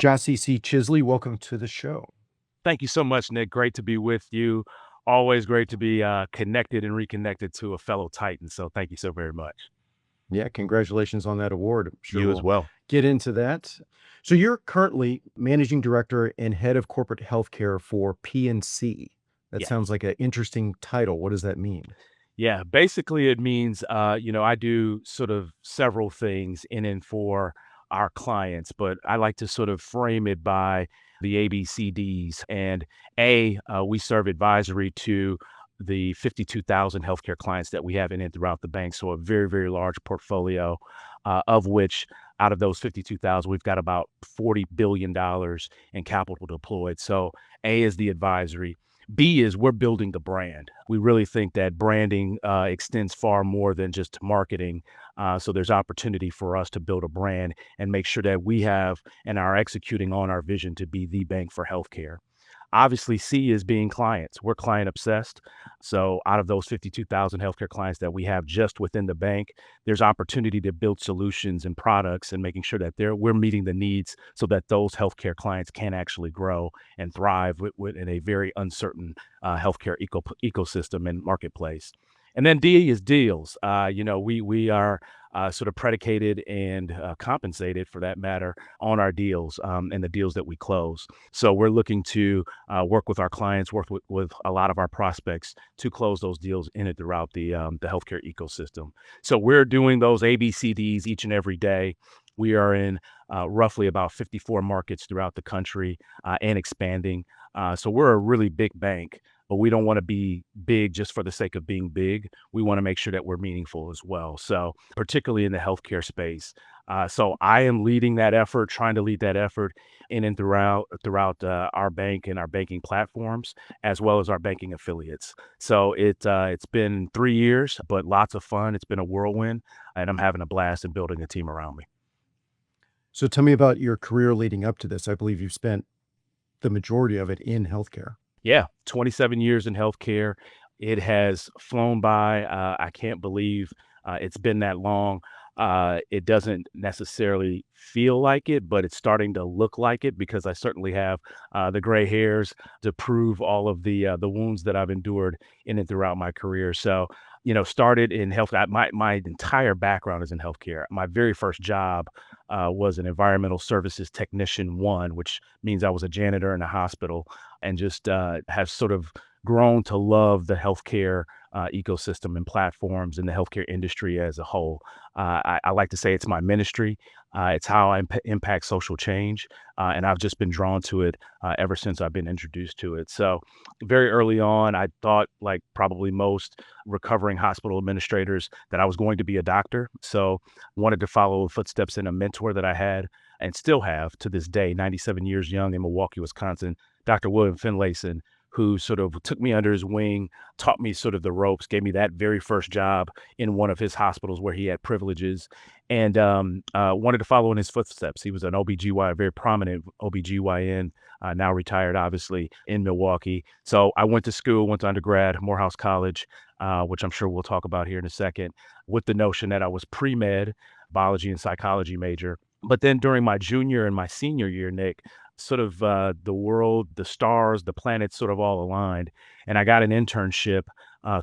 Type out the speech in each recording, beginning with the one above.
Gyasi C. Chisley, welcome to the show. Thank you so much, Nick. Great to be with you. Always great to be connected and reconnected to a fellow Titan. So thank you so very much. Yeah, congratulations on that award. I'm sure You as we'll well. get into that. So you're currently managing director and head of corporate healthcare for PNC. That Yes. sounds like an interesting title. What does that mean? Yeah. Basically, it means, I do sort of several things in and for our clients, but I like to sort of frame it by the ABCDs. And we serve advisory to the 52,000 healthcare clients that we have in and throughout the bank. So a very, very large portfolio, of which out of those 52,000, we've got about $40 billion in capital deployed. So A is the advisory. B is we're building the brand. We really think that branding extends far more than just marketing. So there's opportunity for us to build a brand and make sure that we have and are executing on our vision to be the bank for healthcare. Obviously, C is being clients. We're client obsessed. So out of those 52,000 healthcare clients that we have just within the bank, there's opportunity to build solutions and products and making sure that we're meeting the needs so that those healthcare clients can actually grow and thrive in a very uncertain healthcare ecosystem and marketplace. And then D is deals. We are sort of predicated and compensated, for that matter, on our deals and the deals that we close. So we're looking to work with our clients, work with a lot of our prospects to close those deals in and throughout the healthcare ecosystem. So we're doing those ABCDs each and every day. We are in roughly about 54 markets throughout the country and expanding. So we're a really big bank, but we don't want to be big just for the sake of being big. We want to make sure that we're meaningful as well. So particularly in the healthcare space. So I am leading that effort, trying to lead that effort in and throughout our bank and our banking platforms, as well as our banking affiliates. So it's been 3 years, but lots of fun. It's been a whirlwind, and I'm having a blast and building a team around me. So tell me about your career leading up to this. I believe you've spent the majority of it in healthcare. Yeah, 27 years in healthcare. It has flown by. I can't believe it's been that long. It doesn't necessarily feel like it, but it's starting to look like it because I certainly have the gray hairs to prove all of the wounds that I've endured in and throughout my career. So, started in health. My entire background is in healthcare. My very first job was an environmental services technician one, which means I was a janitor in a hospital, and just have sort of grown to love the healthcare ecosystem and platforms and the healthcare industry as a whole. I like to say it's my ministry. It's how I impact social change. And I've just been drawn to it ever since I've been introduced to it. So, very early on, I thought, like probably most recovering hospital administrators, that I was going to be a doctor. So, wanted to follow the footsteps in a mentor that I had and still have to this day, 97 years young in Milwaukee, Wisconsin, Dr. William Finlayson, who sort of took me under his wing, taught me sort of the ropes, gave me that very first job in one of his hospitals where he had privileges, and wanted to follow in his footsteps. He was an OBGYN, a very prominent OBGYN, now retired, obviously, in Milwaukee. So I went to school, went to undergrad, Morehouse College, which I'm sure we'll talk about here in a second, with the notion that I was pre-med, biology and psychology major. But then during my junior and my senior year, Nick, sort of the world, the stars, the planets sort of all aligned. And I got an internship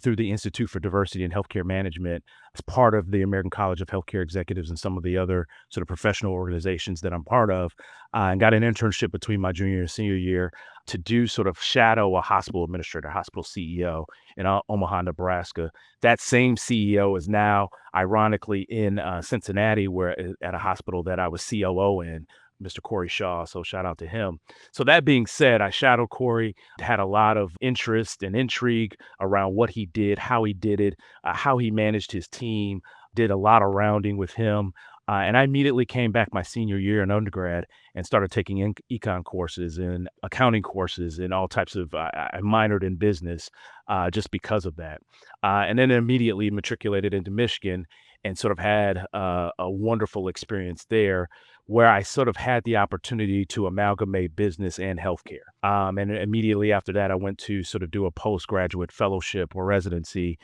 through the Institute for Diversity in Healthcare Management as part of the American College of Healthcare Executives and some of the other sort of professional organizations that I'm part of, and got an internship between my junior and senior year to do sort of shadow a hospital administrator, hospital CEO in Omaha, Nebraska. That same CEO is now, ironically, in Cincinnati, where at a hospital that I was COO in, Mr. Corey Shaw. So shout out to him. So that being said, I shadowed Corey, had a lot of interest and intrigue around what he did, how he did it, how he managed his team, did a lot of rounding with him. And I immediately came back my senior year in undergrad and started taking econ courses and accounting courses and all types of, I minored in business just because of that. And then immediately matriculated into Michigan and sort of had a wonderful experience there where I sort of had the opportunity to amalgamate business and healthcare. And immediately after that, I went to sort of do a postgraduate fellowship or residency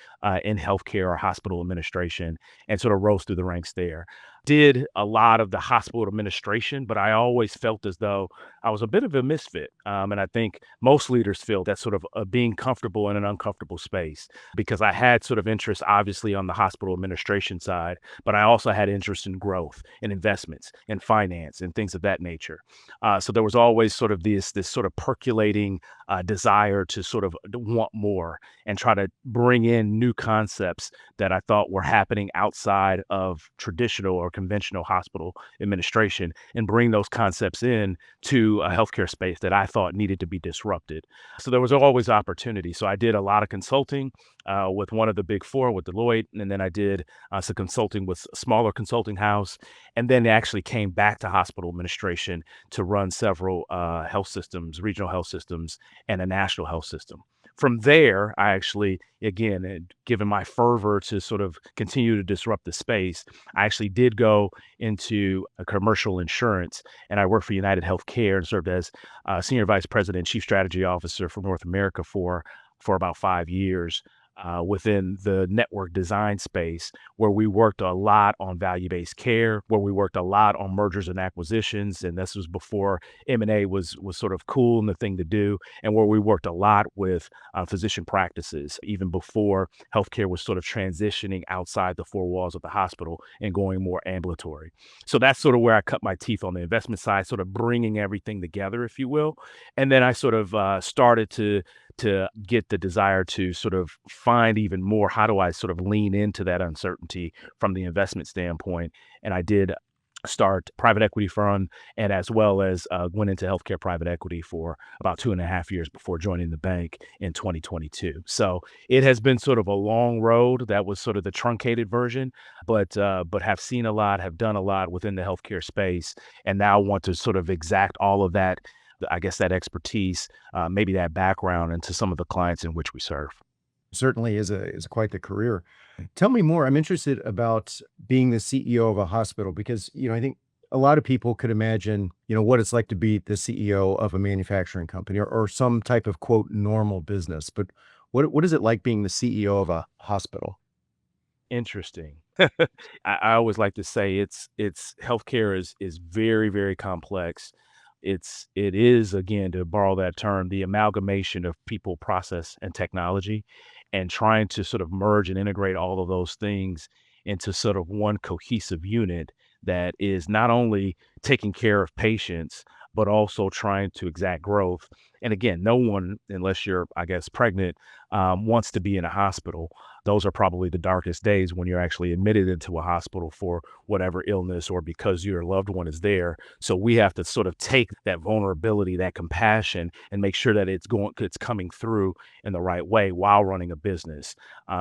in healthcare or hospital administration and sort of rose through the ranks there. Did a lot of the hospital administration, but I always felt as though I was a bit of a misfit. And I think most leaders feel that sort of being comfortable in an uncomfortable space because I had sort of interest, obviously, on the hospital administration side, but I also had interest in growth and investments and finance and things of that nature. So there was always sort of this sort of percolating desire to sort of want more and try to bring in new concepts that I thought were happening outside of traditional or conventional hospital administration and bring those concepts in to a healthcare space that I thought needed to be disrupted. So there was always opportunity. So I did a lot of consulting with one of the big four, with Deloitte, and then I did some consulting with a smaller consulting house, and then actually came back to hospital administration to run several health systems, regional health systems, and a national health system. From there, I actually, again, given my fervor to sort of continue to disrupt the space, I actually did go into a commercial insurance, and I worked for United Healthcare and served as senior vice president, chief strategy officer for North America for about 5 years. Within the network design space, where we worked a lot on value-based care, where we worked a lot on mergers and acquisitions, and this was before M&A was sort of cool and the thing to do, and where we worked a lot with physician practices, even before healthcare was sort of transitioning outside the four walls of the hospital and going more ambulatory. So that's sort of where I cut my teeth on the investment side, sort of bringing everything together, if you will. And then I sort of started to get the desire to sort of find even more, how do I sort of lean into that uncertainty from the investment standpoint? And I did start private equity fund, and as well as went into healthcare private equity for about 2.5 years before joining the bank in 2022. So it has been sort of a long road. That was sort of the truncated version, but have seen a lot, have done a lot within the healthcare space, and now want to sort of exact all of that, I guess, that expertise, maybe that background into some of the clients in which we serve. Certainly is quite the career. Tell me more. I'm interested about being the CEO of a hospital because, I think a lot of people could imagine, what it's like to be the CEO of a manufacturing company or some type of quote normal business. But what is it like being the CEO of a hospital? Interesting. I always like to say it's healthcare is very, very complex. It is, again, to borrow that term, the amalgamation of people, process, and technology, and trying to sort of merge and integrate all of those things into sort of one cohesive unit that is not only taking care of patients, but also trying to exact growth. And again, no one, unless you're, I guess, pregnant, wants to be in a hospital. Those are probably the darkest days when you're actually admitted into a hospital for whatever illness or because your loved one is there. So we have to sort of take that vulnerability, that compassion, and make sure that it's coming through in the right way while running a business.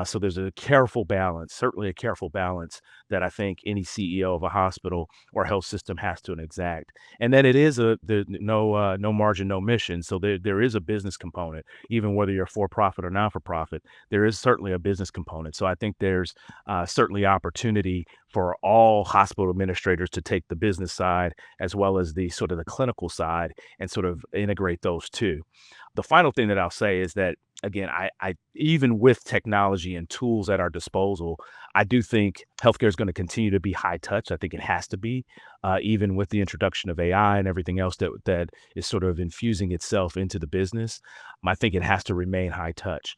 So there's a careful balance, certainly a careful balance that I think any CEO of a hospital or health system has to exact. And then it is no margin, no mission. So there is a business component, even whether you're for profit or not for profit. There is certainly a business component. So I think there's certainly opportunity for all hospital administrators to take the business side as well as the sort of the clinical side and sort of integrate those two. The final thing that I'll say is that, again, I even with technology and tools at our disposal, I do think healthcare is going to continue to be high touch. I think it has to be, even with the introduction of AI and everything else that is sort of infusing itself into the business. I think it has to remain high touch.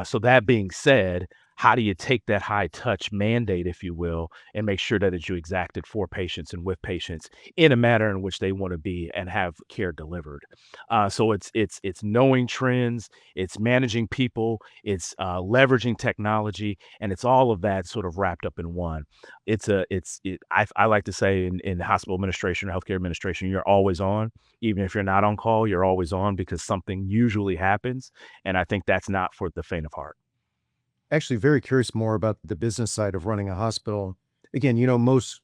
So that being said, how do you take that high touch mandate, if you will, and make sure that you exact it for patients and with patients in a manner in which they want to be and have care delivered? So it's knowing trends, it's managing people, it's leveraging technology, and it's all of that sort of wrapped up in one. I like to say in hospital administration or healthcare administration, you're always on. Even if you're not on call, you're always on because something usually happens. And I think that's not for the faint of heart. Actually, very curious more about the business side of running a hospital. Again, most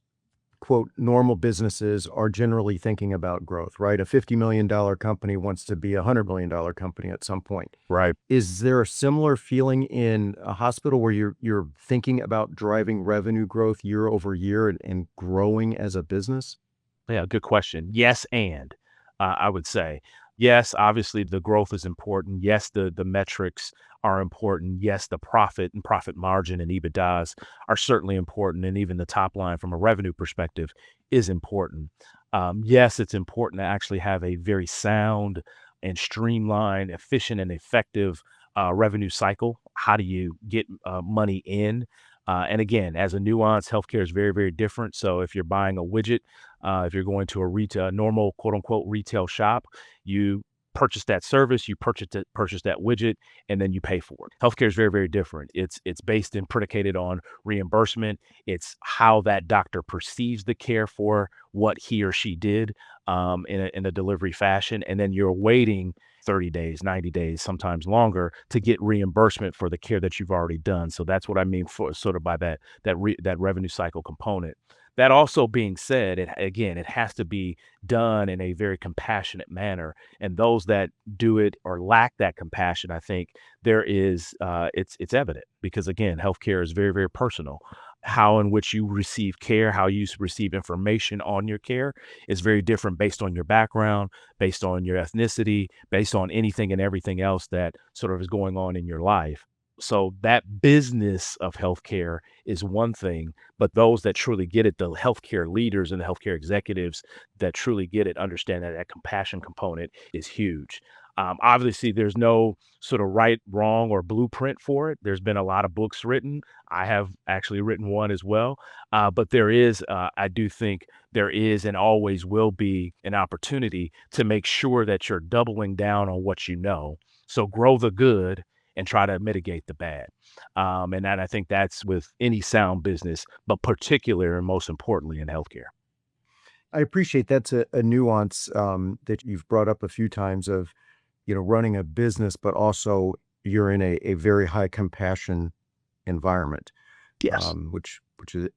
quote normal businesses are generally thinking about growth, right? A $50 million company wants to be a $100 million company at some point. Right. Is there a similar feeling in a hospital where you're thinking about driving revenue growth year over year and growing as a business? Yeah, good question. Yes, and I would say yes. Obviously, the growth is important. Yes, the metrics are important. Yes, the profit and profit margin and EBITDAs are certainly important, and even the top line from a revenue perspective is important. Yes, it's important to actually have a very sound and streamlined, efficient, and effective revenue cycle. How do you get money in? And again, as a nuance, healthcare is very, very different. So if you're buying a widget, if you're going to a retail, normal quote unquote retail shop, you purchase that service, you purchase that widget, and then you pay for it. Healthcare is very, very different. It's based and predicated on reimbursement. It's how that doctor perceives the care for what he or she did in a delivery fashion, and then you're waiting 30 days, 90 days, sometimes longer to get reimbursement for the care that you've already done. So that's what I mean for sort of by that revenue cycle component. That also being said, it has to be done in a very compassionate manner, and those that do it or lack that compassion, I think it's evident because again, healthcare is very, very personal. How in which you receive care, how you receive information on your care is very different based on your background, based on your ethnicity, based on anything and everything else that sort of is going on in your life. So that business of healthcare is one thing, but those that truly get it, the healthcare leaders and the healthcare executives that truly get it, understand that that compassion component is huge. Obviously, there's no sort of right, wrong, or blueprint for it. There's been a lot of books written. I have actually written one as well. But I do think there is and always will be an opportunity to make sure that you're doubling down on what you know. So grow the good and try to mitigate the bad. And I think that's with any sound business, but particularly and most importantly in healthcare. I appreciate that's a nuance that you've brought up a few times of, running a business, but also you're in a very high compassion environment, Yes. which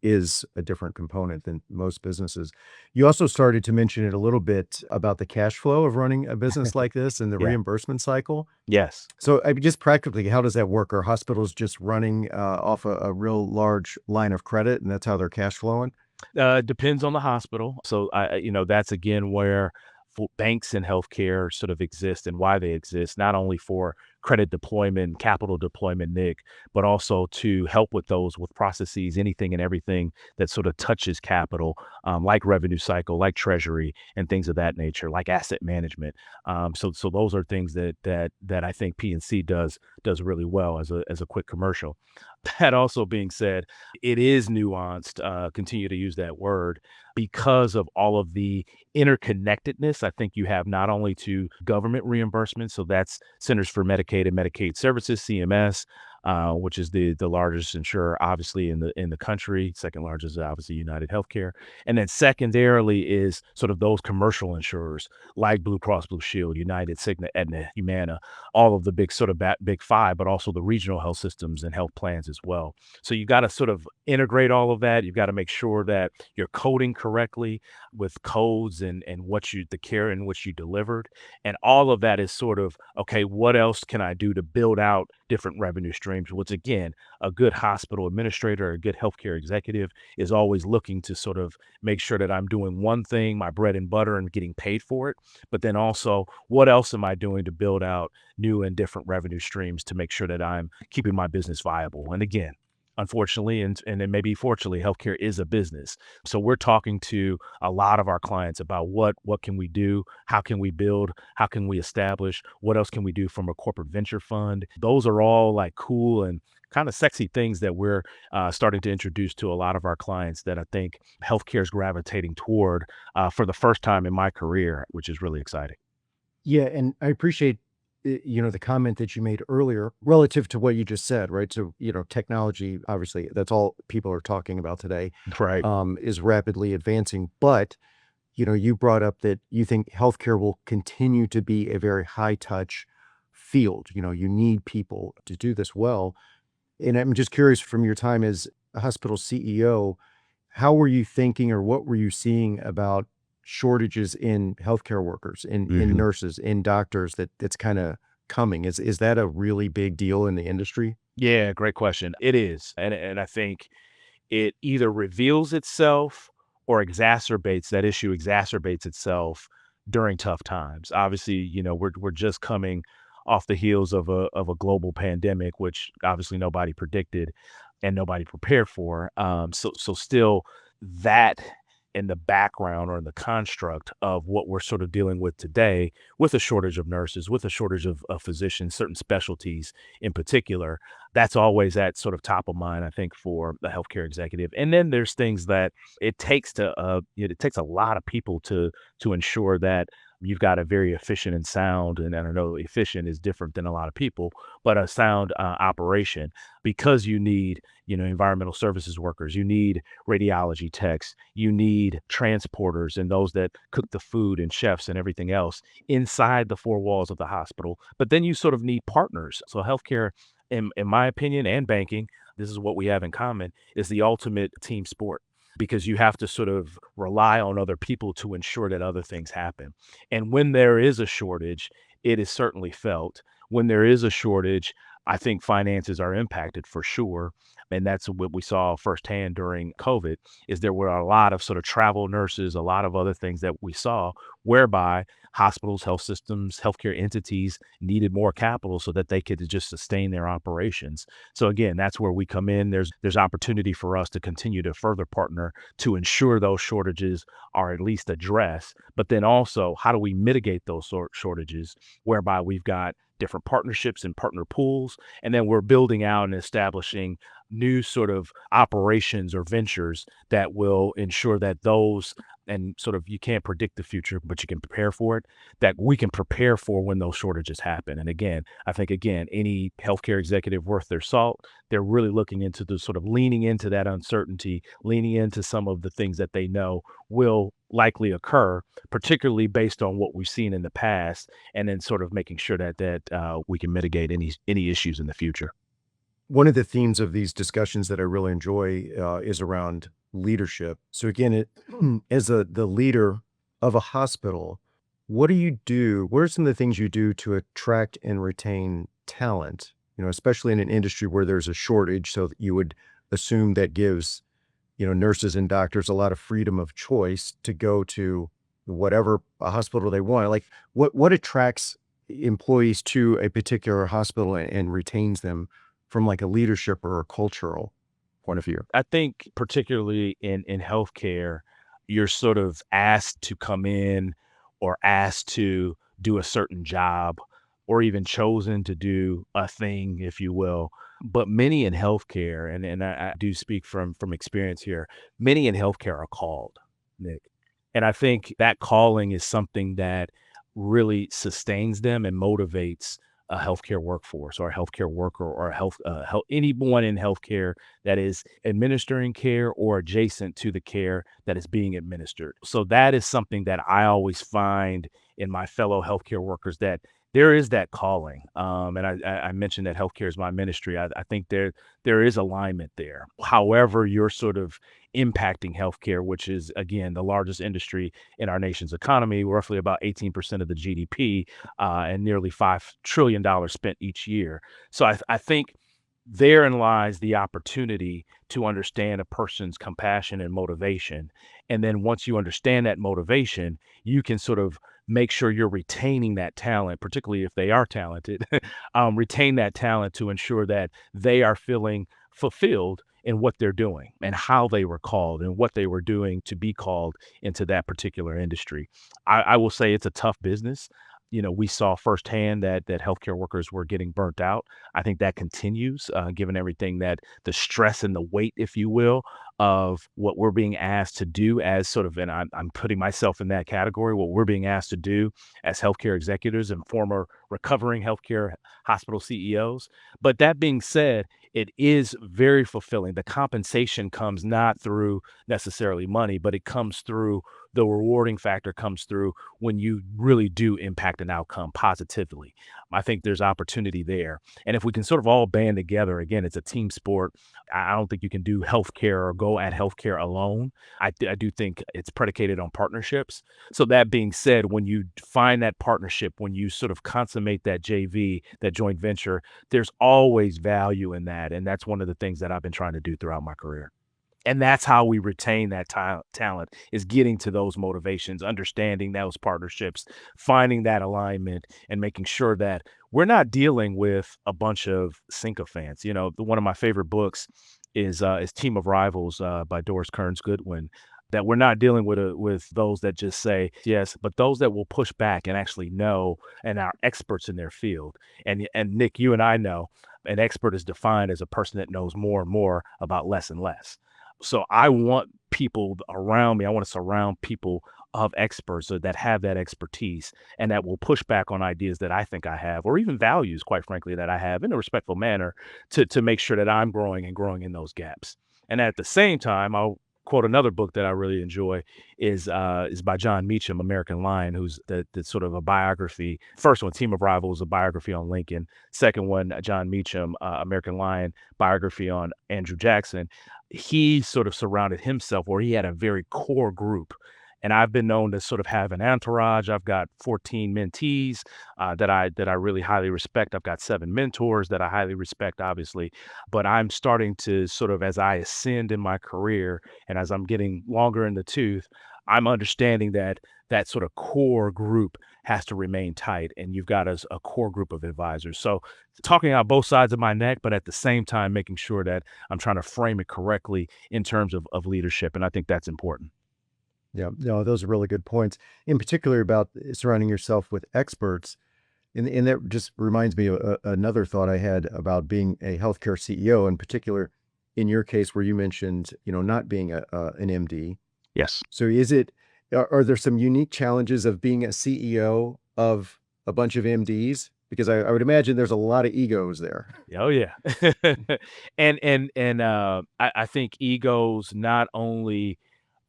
is a different component than most businesses. You also started to mention it a little bit about the cash flow of running a business like this and the Yeah. reimbursement cycle. Yes. So, I mean, just practically, how does that work? Are hospitals just running off a real large line of credit, and that's how they're cash flowing? Depends on the hospital. So that's again where banks and healthcare sort of exist and why they exist, not only for credit deployment, capital deployment, Nick, but also to help with those with processes, anything and everything that sort of touches capital, like revenue cycle, like treasury, and things of that nature, like asset management. So those are things that I think PNC does really well as a quick commercial. That also being said, it is nuanced, continue to use that word, because of all of the interconnectedness. I think you have not only to government reimbursement, so that's Centers for Medicaid and Medicaid Services, CMS, which is the largest insurer, obviously in the country. Second largest, is obviously United Healthcare, and then secondarily is sort of those commercial insurers like Blue Cross Blue Shield, United, Cigna, Aetna, Humana, all of the big sort of big five, but also the regional health systems and health plans as well. So you got to sort of integrate all of that. You've got to make sure that you're coding correctly with codes and the care in which you delivered. And all of that is sort of, okay, what else can I do to build out different revenue streams? Which again, a good hospital administrator, a good healthcare executive is always looking to sort of make sure that I'm doing one thing, my bread and butter, and getting paid for it. But then also, what else am I doing to build out new and different revenue streams to make sure that I'm keeping my business viable? And again, unfortunately, and then maybe fortunately, healthcare is a business. So we're talking to a lot of our clients about what can we do, how can we build, how can we establish, what else can we do from a corporate venture fund. Those are all like cool and kind of sexy things that we're starting to introduce to a lot of our clients that I think healthcare is gravitating toward for the first time in my career, which is really exciting. Yeah, and I appreciate, the comment that you made earlier relative to what you just said, right? So, technology, obviously, that's all people are talking about today, Right. is rapidly advancing. But, you brought up that you think healthcare will continue to be a very high touch field. You need people to do this well. And I'm just curious from your time as a hospital CEO, how were you thinking or what were you seeing about shortages in healthcare workers, in Mhm. nurses, in doctors that's kinda coming? Is that a really big deal in the industry? Yeah, great question. It is. And I think it either reveals itself or exacerbates that issue exacerbates itself during tough times. Obviously, we're just coming off the heels of a global pandemic, which obviously nobody predicted and nobody prepared for. So still that in the background or in the construct of what we're sort of dealing with today, with a shortage of nurses, with a shortage of physicians, certain specialties in particular, that's always at sort of top of mind, I think, for the healthcare executive. And then there's things that it takes a lot of people to ensure that you've got a very efficient and sound, and I don't know, efficient is different than a lot of people, but a sound operation, because you need, environmental services workers, you need radiology techs, you need transporters and those that cook the food and chefs and everything else inside the four walls of the hospital. But then you sort of need partners. So healthcare, in my opinion, and banking, this is what we have in common, is the ultimate team sport, because you have to sort of rely on other people to ensure that other things happen. And when there is a shortage, it is certainly felt. When there is a shortage, I think finances are impacted for sure. And that's what we saw firsthand during COVID, is there were a lot of sort of travel nurses, a lot of other things that we saw whereby hospitals, health systems, healthcare entities needed more capital so that they could just sustain their operations. So again, that's where we come in. There's opportunity for us to continue to further partner to ensure those shortages are at least addressed. But then also, how do we mitigate those shortages, whereby we've got different partnerships and partner pools, and then we're building out and establishing new sort of operations or ventures that will ensure that those, and sort of, you can't predict the future, but you can prepare for it, that we can prepare for when those shortages happen. And again, I think, again, any healthcare executive worth their salt, they're really looking into the sort of leaning into that uncertainty, leaning into some of the things that they know will likely occur, particularly based on what we've seen in the past, and then sort of making sure that we can mitigate any issues in the future. One of the themes of these discussions that I really enjoy is around leadership. So again, as the leader of a hospital, what do you do? What are some of the things you do to attract and retain talent? Especially in an industry where there's a shortage, so that you would assume that gives nurses and doctors a lot of freedom of choice to go to whatever a hospital they want. Like, what attracts employees to a particular hospital and retains them from like a leadership or a cultural point of view? I think particularly in healthcare, you're sort of asked to come in or asked to do a certain job, or even chosen to do a thing, if you will. But many in healthcare, and I do speak from experience here, many in healthcare are called, Nick. And I think that calling is something that really sustains them and motivates a healthcare workforce, or a healthcare worker, or a health anyone in healthcare that is administering care or adjacent to the care that is being administered. So that is something that I always find in my fellow healthcare workers, that there is that calling. And I mentioned that healthcare is my ministry. I think there is alignment there. However, you're sort of impacting healthcare, which is, again, the largest industry in our nation's economy, roughly about 18% of the GDP, and nearly $5 trillion spent each year. So I think therein lies the opportunity to understand a person's compassion and motivation. And then once you understand that motivation, you can sort of make sure you're retaining that talent, particularly if they are talented, retain that talent to ensure that they are feeling fulfilled in what they're doing and how they were called and what they were doing to be called into that particular industry. I will say it's a tough business. We saw firsthand that healthcare workers were getting burnt out. I think that continues, given everything, that the stress and the weight, if you will, of what we're being asked to do as sort of, and I'm putting myself in that category, what we're being asked to do as healthcare executives and former recovering healthcare hospital CEOs. But that being said, it is very fulfilling. The compensation comes not through necessarily money, but it comes through, the rewarding factor comes through when you really do impact an outcome positively. I think there's opportunity there. And if we can sort of all band together, again, it's a team sport. I don't think you can do healthcare or go at healthcare alone. I do think it's predicated on partnerships. So that being said, when you find that partnership, when you sort of consummate that JV, that joint venture, there's always value in that. And that's one of the things that I've been trying to do throughout my career. And that's how we retain that talent, is getting to those motivations, understanding those partnerships, finding that alignment, and making sure that we're not dealing with a bunch of sycophants. One of my favorite books is Team of Rivals by Doris Kearns Goodwin. That we're not dealing with those that just say yes, but those that will push back and actually know and are experts in their field. And Nick, you and I know an expert is defined as a person that knows more and more about less and less. So I want people around me. I want to surround people of experts that have that expertise and that will push back on ideas that I think I have, or even values, quite frankly, that I have in a respectful manner to make sure that I'm growing and growing in those gaps. And at the same time, I'll quote another book that I really enjoy is by John Meacham, American Lion, who's the sort of a biography. First one, Team of Rivals, a biography on Lincoln. Second one, John Meacham, American Lion, biography on Andrew Jackson. He sort of surrounded himself, or he had a very core group. And I've been known to sort of have an entourage. I've got 14 mentees that I really highly respect. I've got 7 mentors that I highly respect, obviously. But I'm starting to sort of, as I ascend in my career and as I'm getting longer in the tooth, I'm understanding that that sort of core group has to remain tight, and you've got a core group of advisors. So talking out both sides of my neck, but at the same time making sure that I'm trying to frame it correctly in terms of leadership, and I think that's important. Yeah, no, those are really good points. In particular about surrounding yourself with experts. And that just reminds me of another thought I had about being a healthcare CEO, in particular, in your case, where you mentioned, not being an MD. Yes. So are there some unique challenges of being a CEO of a bunch of MDs? Because I would imagine there's a lot of egos there. Oh yeah. And I think egos not only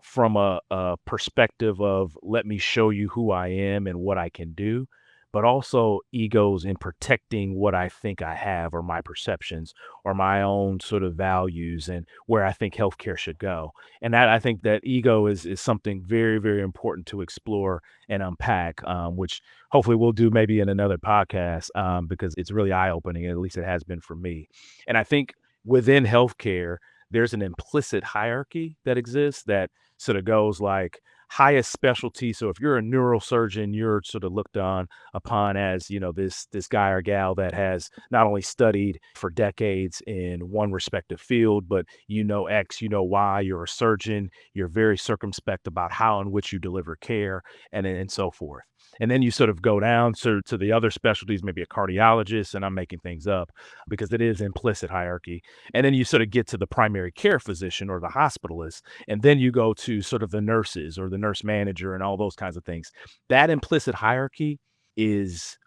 from a perspective of let me show you who I am and what I can do, but also egos in protecting what I think I have or my perceptions or my own sort of values and where I think healthcare should go. And that I think that ego is something very, very important to explore and unpack, which hopefully we'll do maybe in another podcast because it's really eye opening. At least it has been for me. And I think within healthcare, there's an implicit hierarchy that exists that sort of goes like highest specialty. So if you're a neurosurgeon, you're sort of looked on upon as, this guy or gal that has not only studied for decades in one respective field, but X, Y, you're a surgeon, you're very circumspect about how in which you deliver care and so forth. And then you sort of go down to the other specialties, maybe a cardiologist, and I'm making things up because it is implicit hierarchy. And then you sort of get to the primary care physician or the hospitalist, and then you go to sort of the nurses or the nurse manager and all those kinds of things. That implicit hierarchy is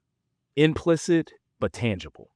implicit but tangible,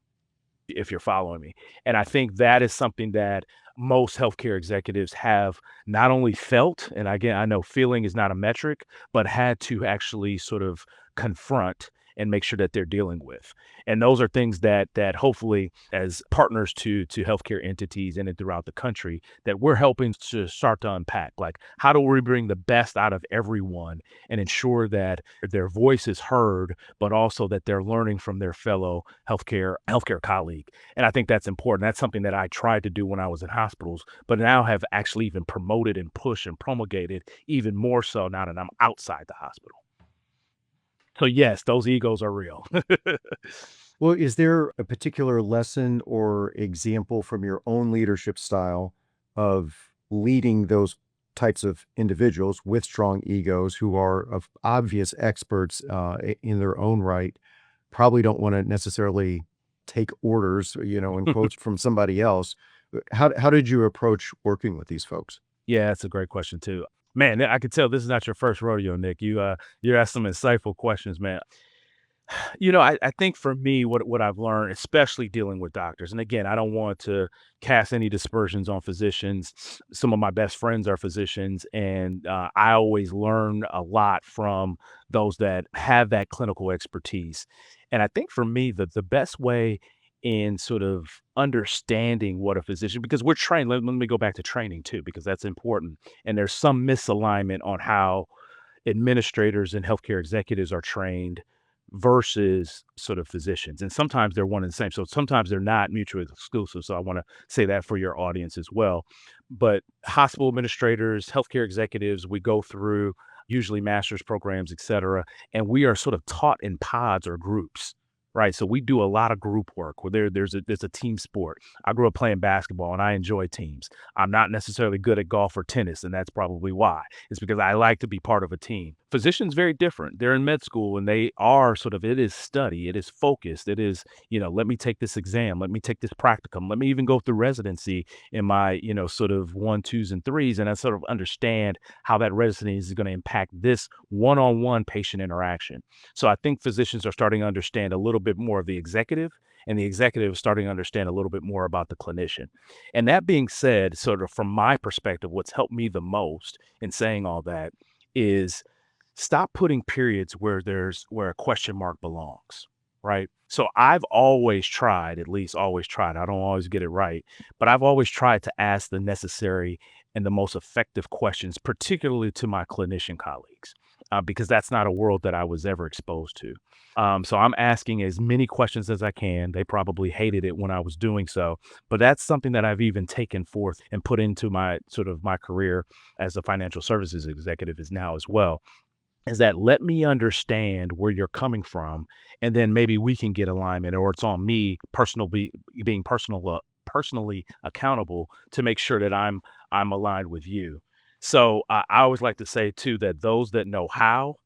if you're following me. And I think that is something that most healthcare executives have not only felt, and again, I know feeling is not a metric, but had to actually sort of confront and make sure that they're dealing with. And those are things that hopefully as partners to healthcare entities and throughout the country that we're helping to start to unpack. Like how do we bring the best out of everyone and ensure that their voice is heard, but also that they're learning from their fellow healthcare colleague. And I think that's important. That's something that I tried to do when I was in hospitals, but now have actually even promoted and pushed and promulgated even more so now that I'm outside the hospital. So yes, those egos are real. Well, is there a particular lesson or example from your own leadership style of leading those types of individuals with strong egos who are of obvious experts in their own right, probably don't want to necessarily take orders, in quotes from somebody else. How did you approach working with these folks? Yeah, that's a great question too. Man, I could tell this is not your first rodeo, Nick. You asked some insightful questions, man. I think for me, what I've learned, especially dealing with doctors, and again, I don't want to cast any dispersions on physicians. Some of my best friends are physicians, and I always learn a lot from those that have that clinical expertise. And I think for me, the best way in sort of understanding what a physician, because we're trained, let me go back to training too, because that's important. And there's some misalignment on how administrators and healthcare executives are trained versus sort of physicians. And sometimes they're one and the same. So sometimes they're not mutually exclusive. So I want to say that for your audience as well. But hospital administrators, healthcare executives, we go through usually master's programs, et cetera, and we are sort of taught in pods or groups. Right. So we do a lot of group work where there's a team sport. I grew up playing basketball and I enjoy teams. I'm not necessarily good at golf or tennis, and that's probably why. It's because I like to be part of a team. Physicians very different. They're in med school and they are sort of, it is study, it is focused, it is, let me take this exam, let me take this practicum, let me even go through residency in my, sort of one, twos, and threes, and I sort of understand how that residency is going to impact this one-on-one patient interaction. So I think physicians are starting to understand a little bit more of the executive, and the executive is starting to understand a little bit more about the clinician. And that being said, sort of from my perspective, what's helped me the most in saying all that is stop putting periods where a question mark belongs, right? So I've always tried, at least always tried. I don't always get it right, but I've always tried to ask the necessary and the most effective questions, particularly to my clinician colleagues, because that's not a world that I was ever exposed to. So I'm asking as many questions as I can. They probably hated it when I was doing so, but that's something that I've even taken forth and put into my sort of my career as a financial services executive is now as well, is that let me understand where you're coming from, and then maybe we can get alignment, or it's on me being personally accountable to make sure that I'm aligned with you. So I always like to say too that those that know how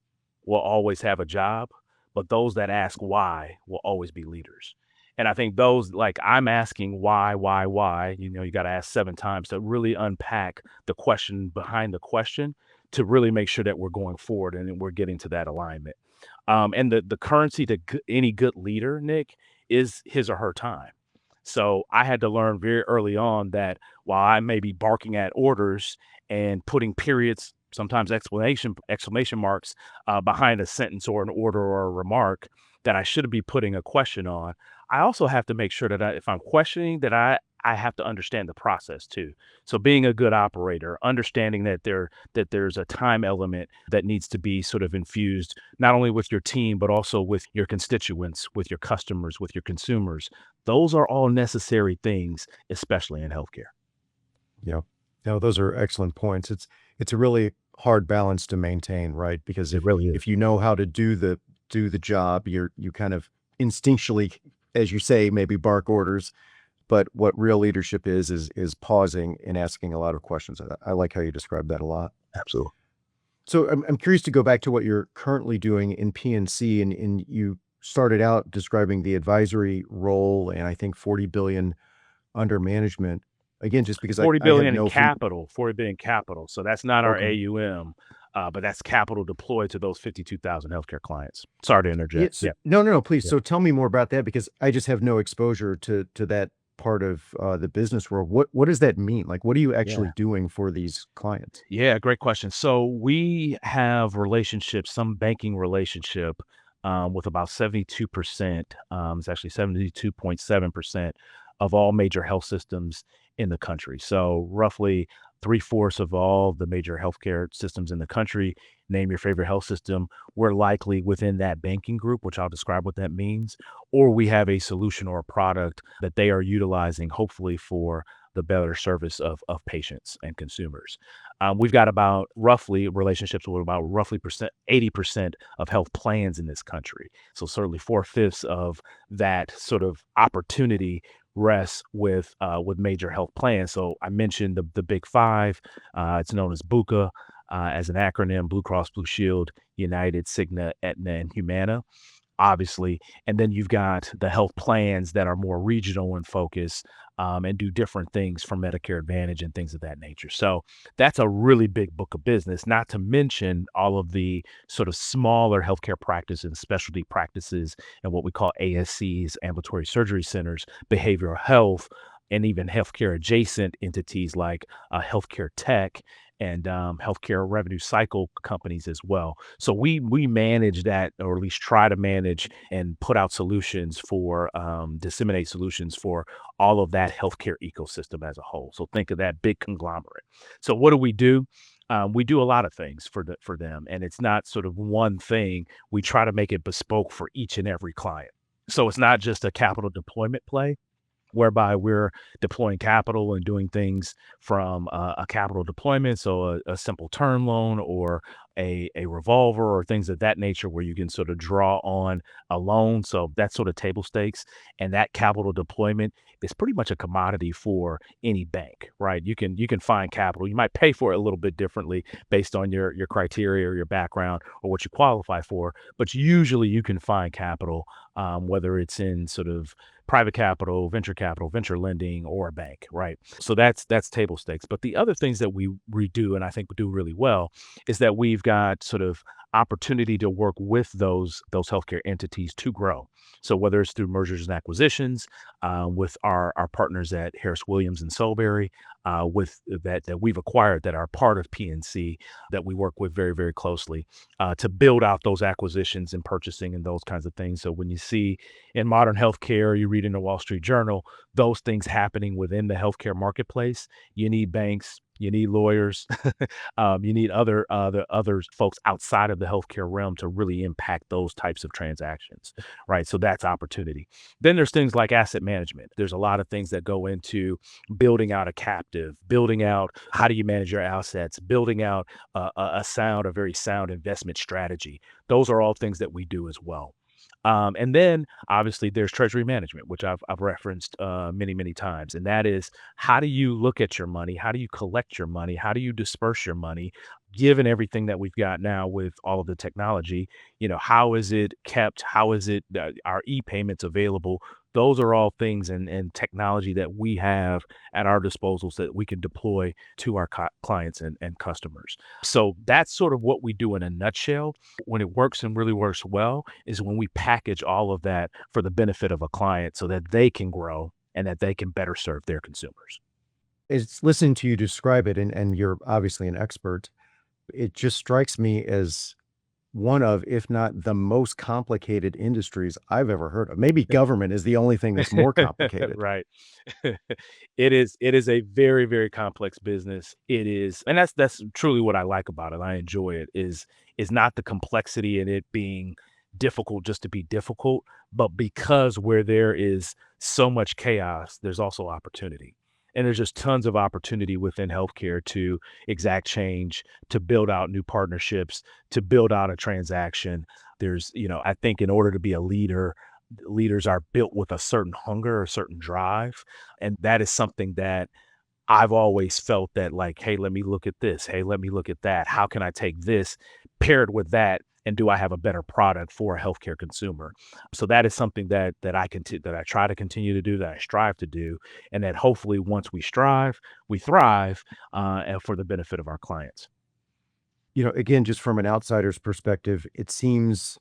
will always have a job, but those that ask why will always be leaders. And I think those, like, I'm asking why, you got to ask 7 times to really unpack the question behind the question, to really make sure that we're going forward and then we're getting to that alignment. And the currency to any good leader, Nick, is his or her time. So I had to learn very early on that while I may be barking at orders and putting periods, sometimes exclamation marks behind a sentence or an order or a remark that I should be putting a question on, I also have to make sure that if I'm questioning, that I have to understand the process too. So being a good operator, understanding that there's a time element that needs to be sort of infused, not only with your team, but also with your constituents, with your customers, with your consumers. Those are all necessary things, especially in healthcare. Yeah. No, those are excellent points. It's a really hard balance to maintain, right? Because It really is. if you know how to do the job, you kind of instinctually, as you say, maybe bark orders. But what real leadership is pausing and asking a lot of questions. I like how you describe that a lot. Absolutely. So I'm curious to go back to what you're currently doing in PNC, and you started out describing the advisory role, and I think 40 billion under management. Again, just because I 40 I have billion in no fam capital, 40 billion capital. So that's not our okay. AUM, but that's capital deployed to those 52,000 healthcare clients. Sorry to interject. Yes. Yeah. No, no, no, please. Yeah. So tell me more about that because I just have no exposure to that part of, the business world. What does that mean? Like, what are you actually Yeah. doing for these clients? Yeah, great question. So we have relationships, some banking relationship with about 72%. It's actually 72.7% of all major health systems in the country. So roughly three-fourths of all the major healthcare systems in the country, name your favorite health system, we're likely within that banking group, which I'll describe what that means, or we have a solution or a product that they are utilizing, hopefully for the better service of patients and consumers. We've got about roughly relationships with about roughly 80% of health plans in this country. So certainly 4/5 of that sort of opportunity rests with major health plans. So I mentioned the big five. It's known as BUCA as an acronym: Blue Cross Blue Shield, United, Cigna, Aetna, and Humana, obviously. And then you've got the health plans that are more regional in focus, and do different things for Medicare Advantage and things of that nature. So that's a really big book of business, not to mention all of the sort of smaller healthcare practices and specialty practices and what we call ASCs, ambulatory surgery centers, behavioral health, and even healthcare adjacent entities like healthcare tech and healthcare revenue cycle companies as well. So we manage that, or at least try to manage and put out solutions for disseminate solutions for all of that healthcare ecosystem as a whole. So think of that big conglomerate. So what do? We do a lot of things for them, and it's not sort of one thing. We try to make it bespoke for each and every client. So it's not just a capital deployment play whereby we're deploying capital and doing things from a capital deployment, so a simple term loan or a revolver or things of that nature where you can sort of draw on a loan. So that's sort of table stakes. And that capital deployment is pretty much a commodity for any bank, right? You can find capital. You might pay for it a little bit differently based on your criteria or your background or what you qualify for, but usually you can find capital, whether it's in sort of private capital, venture lending, or a bank, right? So that's table stakes. But the other things that we do, and I think we do really well, is that we've got sort of opportunity to work with those healthcare entities to grow. So whether it's through mergers and acquisitions, with our partners at Harris Williams and Solberry, with that we've acquired that are part of PNC that we work with very very closely to build out those acquisitions and purchasing and those kinds of things. So when you see in modern healthcare, you read in the Wall Street Journal, those things happening within the healthcare marketplace, you need banks, you need lawyers, you need the other folks outside of the healthcare realm to really impact those types of transactions, right? So that's opportunity. Then there's things like asset management. There's a lot of things that go into building out a captive, building out how do you manage your assets, building out a very sound investment strategy. Those are all things that we do as well. And then obviously there's treasury management, which I've referenced many, many times. And that is how do you look at your money? How do you collect your money? How do you disperse your money? Given everything that we've got now with all of the technology, how is it kept? How is it our e-payments available? Those are all things and technology that we have at our disposals that we can deploy to our clients and customers. So that's sort of what we do in a nutshell. When it works and really works well is when we package all of that for the benefit of a client so that they can grow and that they can better serve their consumers. It's listening to you describe it, and you're obviously an expert. It just strikes me as one of, if not the most complicated industries I've ever heard of. Maybe government is the only thing that's more complicated. Right. It is a very, very complex business. It is, and that's truly what I like about it. I enjoy it is not the complexity in it being difficult just to be difficult, but because where there is so much chaos, there's also opportunity. And there's just tons of opportunity within healthcare to exact change, to build out new partnerships, to build out a transaction. I think in order to be a leader, leaders are built with a certain hunger, a certain drive. And that is something that I've always felt that like, hey, let me look at this. Hey, let me look at that. How can I take this paired with that? And do I have a better product for a healthcare consumer? So that is something that I try to continue to do, that I strive to do, and that hopefully once we strive, we thrive, and for the benefit of our clients. Again, just from an outsider's perspective, it seems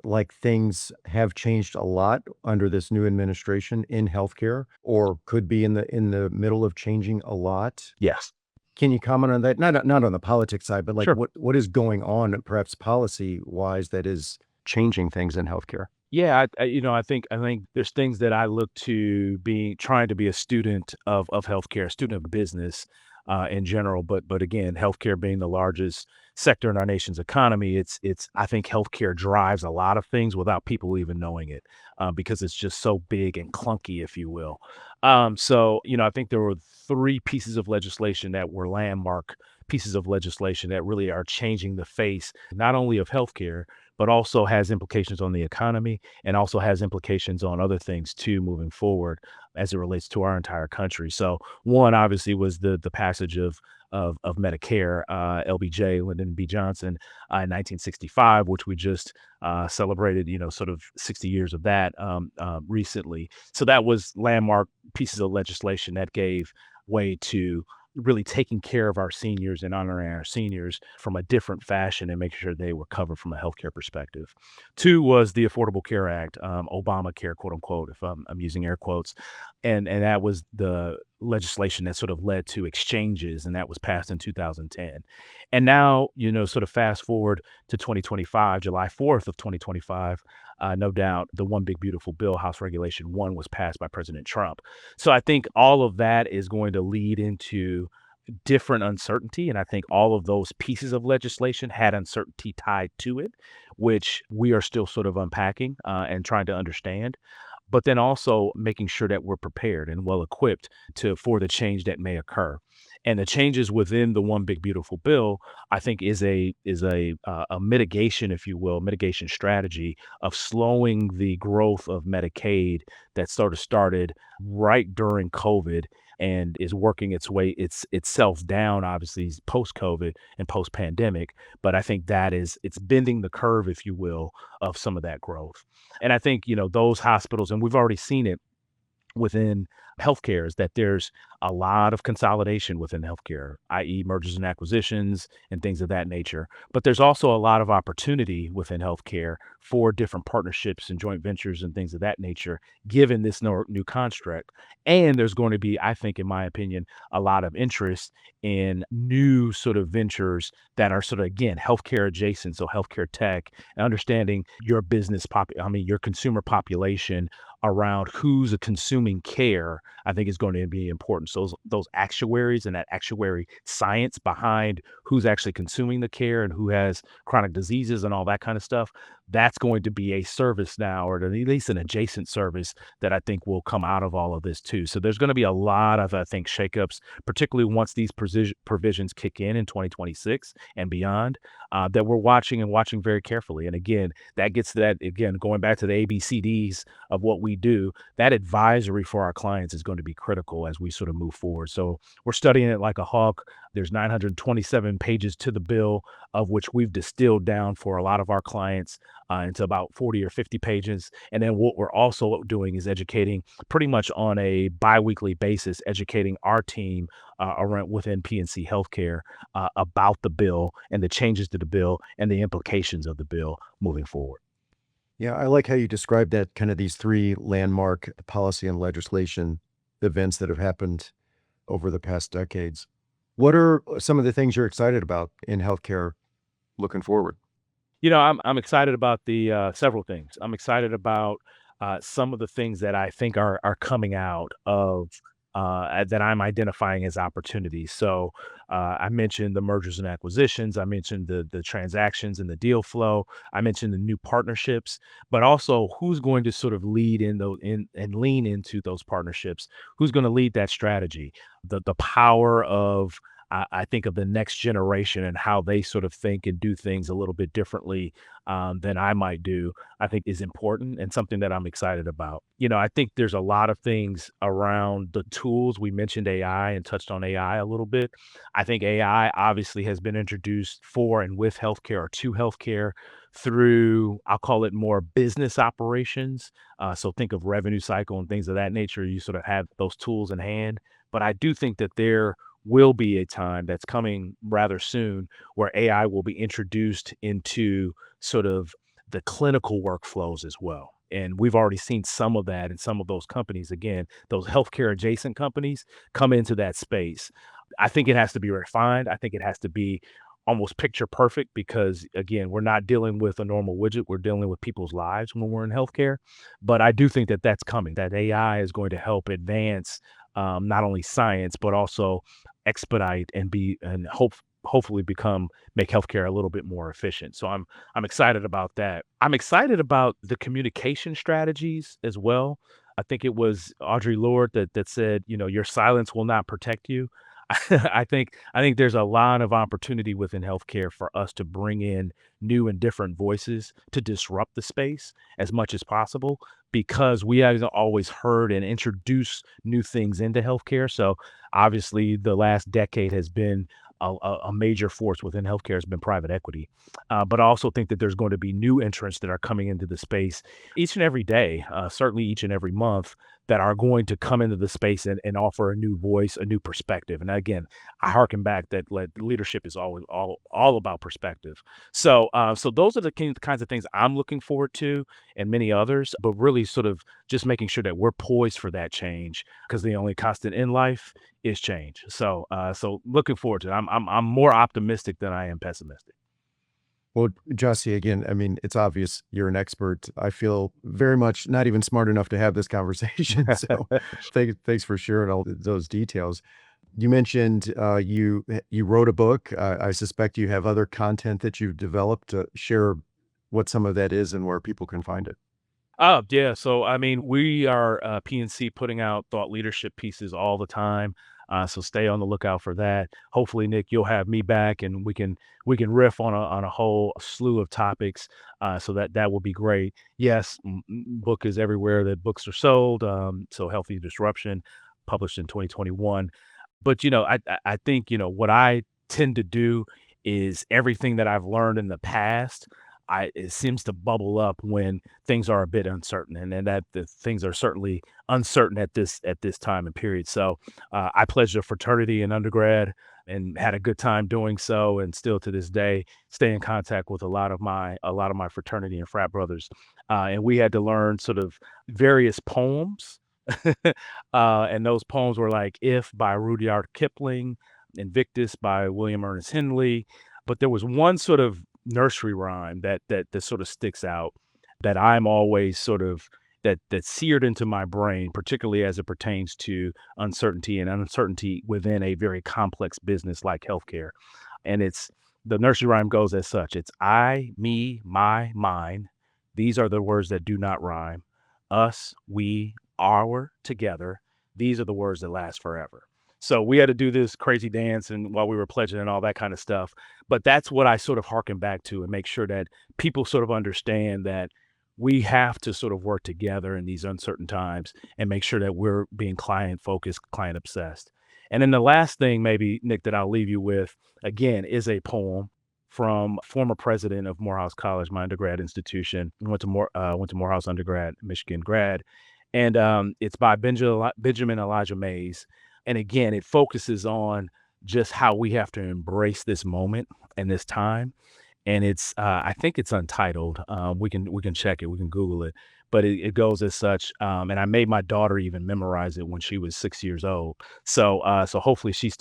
like things have changed a lot under this new administration in healthcare, or could be in the middle of changing a lot. Yes, Can you comment on that? Not on the politics side, but like sure. what is going on, perhaps policy-wise, that is changing things in healthcare? Yeah, I think there's things that I look to being trying to be a student of healthcare, a student of business in general, but again, healthcare being the largest sector in our nation's economy, it's I think healthcare drives a lot of things without people even knowing it, because it's just so big and clunky, if you will. So I think there were three pieces of legislation that were landmark pieces of legislation that really are changing the face not only of healthcare but also has implications on the economy and also has implications on other things too moving forward as it relates to our entire country. So one obviously was the passage of Medicare, LBJ, Lyndon B. Johnson, in 1965, which we just celebrated, sort of 60 years of that recently. So that was landmark pieces of legislation that gave way to really taking care of our seniors and honoring our seniors from a different fashion and making sure they were covered from a healthcare perspective. Two was the Affordable Care Act, Obamacare, quote unquote, if I'm using air quotes, and that was the legislation that sort of led to exchanges, and that was passed in 2010. And now, sort of fast forward to 2025, July 4th of 2025, no doubt the one big beautiful bill, House Regulation 1, was passed by President Trump. So I think all of that is going to lead into different uncertainty. And I think all of those pieces of legislation had uncertainty tied to it, which we are still sort of unpacking and trying to understand. But then also making sure that we're prepared and well equipped to for the change that may occur. And the changes within the one big beautiful bill, I think, is a mitigation, if you will, mitigation strategy of slowing the growth of Medicaid that sort of started right during COVID and is working itself down, obviously post COVID and post pandemic. But I think that it's bending the curve, if you will, of some of that growth. And I think, those hospitals, and we've already seen it within healthcare, is that there's a lot of consolidation within healthcare, i.e., mergers and acquisitions and things of that nature. But there's also a lot of opportunity within healthcare for different partnerships and joint ventures and things of that nature, given this new construct. And there's going to be, I think, in my opinion, a lot of interest in new sort of ventures that are sort of, again, healthcare adjacent. So healthcare tech, and understanding your your consumer population around who's consuming care, I think is going to be important. So those actuaries and that actuary science behind who's actually consuming the care and who has chronic diseases and all that kind of stuff, that's going to be a service now, or at least an adjacent service that I think will come out of all of this too. So there's going to be a lot of, I think, shakeups, particularly once these provisions kick in 2026 and beyond, that we're watching very carefully. And again, that gets to that, again, going back to the ABCDs of what we do, that advisory for our clients is going to be critical as we sort of move forward. So we're studying it like a hawk. There's 927 pages to the bill, of which we've distilled down for a lot of our clients into about 40 or 50 pages. And then what we're also doing is educating pretty much on a biweekly basis, educating our team around within PNC Healthcare about the bill and the changes to the bill and the implications of the bill moving forward. Yeah, I like how you described that kind of these three landmark policy and legislation events that have happened over the past decades. What are some of the things you're excited about in healthcare looking forward? I'm excited about the several things. I'm excited about some of the things that I think are coming out of that I'm identifying as opportunities. So I mentioned the mergers and acquisitions. I mentioned the transactions and the deal flow. I mentioned the new partnerships, but also who's going to sort of lead in those in and lean into those partnerships. Who's going to lead that strategy? The power of I think of the next generation and how they sort of think and do things a little bit differently than I might do, I think is important and something that I'm excited about. I think there's a lot of things around the tools. We mentioned AI and touched on AI a little bit. I think AI obviously has been introduced for and with healthcare or to healthcare through, I'll call it more business operations. So think of revenue cycle and things of that nature. You sort of have those tools in hand. But I do think that there will be a time that's coming rather soon where AI will be introduced into sort of the clinical workflows as well. And we've already seen some of that in some of those companies. Again, those healthcare adjacent companies come into that space. I think it has to be refined. I think it has to be almost picture perfect because, again, we're not dealing with a normal widget. We're dealing with people's lives when we're in healthcare. But I do think that that's coming, that AI is going to help advance not only science, but also expedite and hopefully make healthcare a little bit more efficient. So I'm excited about that. I'm excited about the communication strategies as well. I think it was Audre Lorde that said, your silence will not protect you. I think there's a lot of opportunity within healthcare for us to bring in new and different voices to disrupt the space as much as possible because we haven't always heard and introduced new things into healthcare. So obviously the last decade has been a major force within healthcare has been private equity. But I also think that there's going to be new entrants that are coming into the space each and every day, certainly each and every month, that are going to come into the space and offer a new voice, a new perspective. And again, I harken back that leadership is always all about perspective. So those are the kinds of things I'm looking forward to, and many others. But really, sort of just making sure that we're poised for that change, because the only constant in life is change. So looking forward to it. I'm more optimistic than I am pessimistic. Well, Gyasi, again, I mean, it's obvious you're an expert. I feel very much not even smart enough to have this conversation. So thanks for sharing all those details. You mentioned you wrote a book. I suspect you have other content that you've developed. Share what some of that is and where people can find it. Oh, yeah. So, I mean, we are PNC putting out thought leadership pieces all the time. So stay on the lookout for that. Hopefully, Nick, you'll have me back, and we can riff on a whole slew of topics. So that will be great. Yes, book is everywhere that books are sold. So Healthy Disruption, published in 2021. But I think what I tend to do is everything that I've learned in the past. It seems to bubble up when things are a bit uncertain, and then that the things are certainly uncertain at this time and period. So I pledged a fraternity in undergrad and had a good time doing so, and still to this day stay in contact with a lot of my fraternity and frat brothers. And we had to learn sort of various poems. And those poems were like "If" by Rudyard Kipling, "Invictus" by William Ernest Henley. But there was one sort of nursery rhyme that sort of sticks out, that I'm always sort of that's seared into my brain, particularly as it pertains to uncertainty and uncertainty within a very complex business like healthcare. And the nursery rhyme goes as such. It's I, me, my, mine. These are the words that do not rhyme. Us, we, our, together. These are the words that last forever. So we had to do this crazy dance and while we were pledging and all that kind of stuff. But that's what I sort of harken back to and make sure that people sort of understand that we have to sort of work together in these uncertain times and make sure that we're being client focused, client obsessed. And then the last thing, maybe, Nick, that I'll leave you with again is a poem from former president of Morehouse College, my undergrad institution. Went to Morehouse undergrad, Michigan grad, and it's by Benjamin Elijah Mays. And again, it focuses on just how we have to embrace this moment and this time. And I think it's untitled. We can check it. We can Google it. But it goes as such. And I made my daughter even memorize it when she was 6 years old. So hopefully she's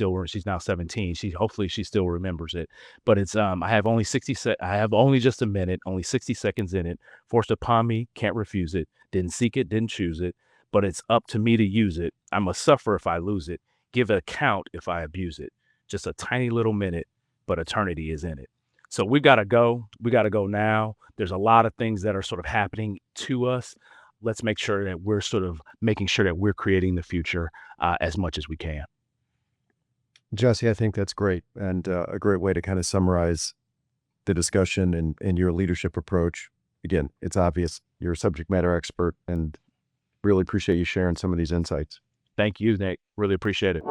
now 17. Hopefully she still remembers it. But it's I have only just a minute, only 60 seconds in it. Forced upon me, can't refuse it. Didn't seek it, didn't choose it. But it's up to me to use it. I must suffer if I lose it. Give an account if I abuse it. Just a tiny little minute, but eternity is in it. So we got to go. We got to go now. There's a lot of things that are sort of happening to us. Let's make sure that we're sort of making sure that we're creating the future as much as we can. Jesse, I think that's great and a great way to kind of summarize the discussion and your leadership approach. Again, it's obvious you're a subject matter expert and really appreciate you sharing some of these insights. Thank you, Nick. Really appreciate it.